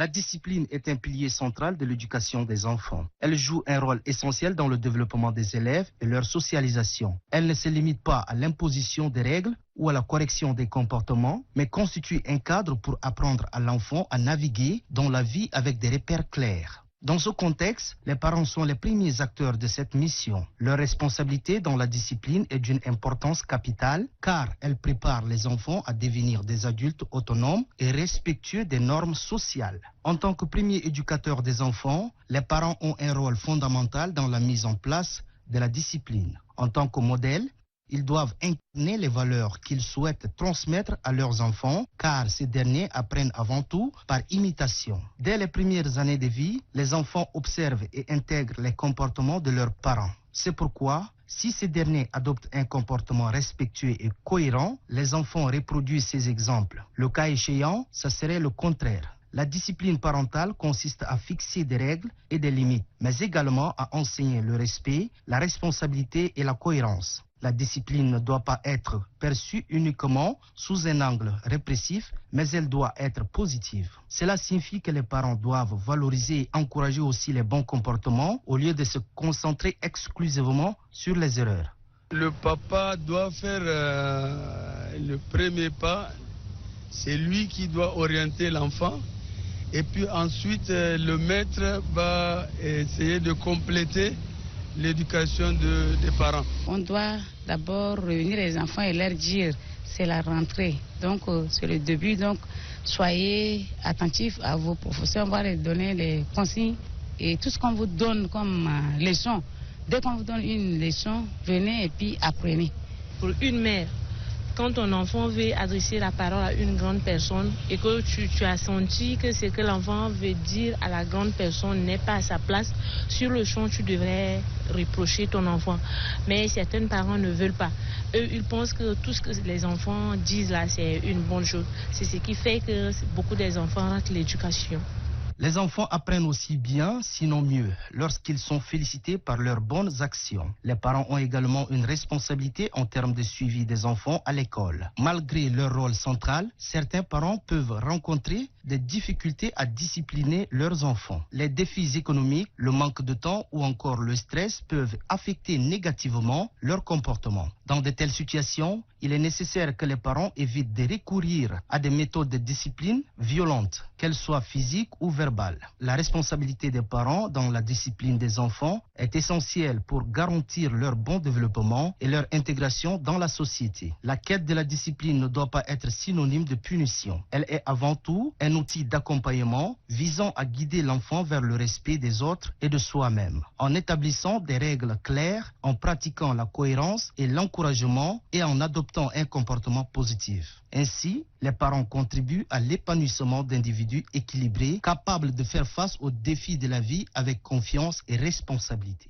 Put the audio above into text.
La discipline est un pilier central de l'éducation des enfants. Elle joue un rôle essentiel dans le développement des élèves et leur socialisation. Elle ne se limite pas à l'imposition des règles ou à la correction des comportements, mais constitue un cadre pour apprendre à l'enfant à naviguer dans la vie avec des repères clairs. Dans ce contexte, les parents sont les premiers acteurs de cette mission. Leur responsabilité dans la discipline est d'une importance capitale car elle prépare les enfants à devenir des adultes autonomes et respectueux des normes sociales. En tant que premiers éducateurs des enfants, les parents ont un rôle fondamental dans la mise en place de la discipline. En tant que modèle, ils doivent incarner les valeurs qu'ils souhaitent transmettre à leurs enfants, car ces derniers apprennent avant tout par imitation. Dès les premières années de vie, les enfants observent et intègrent les comportements de leurs parents. C'est pourquoi, si ces derniers adoptent un comportement respectueux et cohérent, les enfants reproduisent ces exemples. Le cas échéant, ça serait le contraire. La discipline parentale consiste à fixer des règles et des limites, mais également à enseigner le respect, la responsabilité et la cohérence. La discipline ne doit pas être perçue uniquement sous un angle répressif, mais elle doit être positive. Cela signifie que les parents doivent valoriser et encourager aussi les bons comportements au lieu de se concentrer exclusivement sur les erreurs. Le papa doit faire le premier pas, c'est lui qui doit orienter l'enfant. Et puis ensuite, le maître va essayer de compléter l'éducation des parents. On doit d'abord réunir les enfants et leur dire c'est la rentrée. Donc c'est le début. Donc soyez attentifs à vos professeurs. On va leur donner les consignes et tout ce qu'on vous donne comme leçon. Dès qu'on vous donne une leçon, venez et puis apprenez. Pour une mère, quand ton enfant veut adresser la parole à une grande personne et que tu as senti que ce que l'enfant veut dire à la grande personne n'est pas à sa place, sur le champ, tu devrais reprocher ton enfant. Mais certains parents ne veulent pas. Eux, ils pensent que tout ce que les enfants disent là, c'est une bonne chose. C'est ce qui fait que beaucoup des enfants ratent l'éducation. Les enfants apprennent aussi bien, sinon mieux, lorsqu'ils sont félicités par leurs bonnes actions. Les parents ont également une responsabilité en termes de suivi des enfants à l'école. Malgré leur rôle central, certains parents peuvent rencontrer des difficultés à discipliner leurs enfants. Les défis économiques, le manque de temps ou encore le stress peuvent affecter négativement leur comportement. Dans de telles situations, il est nécessaire que les parents évitent de recourir à des méthodes de discipline violentes, qu'elles soient physiques ou verbales. La responsabilité des parents dans la discipline des enfants est essentielle pour garantir leur bon développement et leur intégration dans la société. La quête de la discipline ne doit pas être synonyme de punition. Elle est avant tout un outil d'accompagnement visant à guider l'enfant vers le respect des autres et de soi-même, en établissant des règles claires, en pratiquant la cohérence et l'encouragement et en adoptant un comportement positif. Ainsi, les parents contribuent à l'épanouissement d'individus équilibrés, capables de faire face aux défis de la vie avec confiance et responsabilité.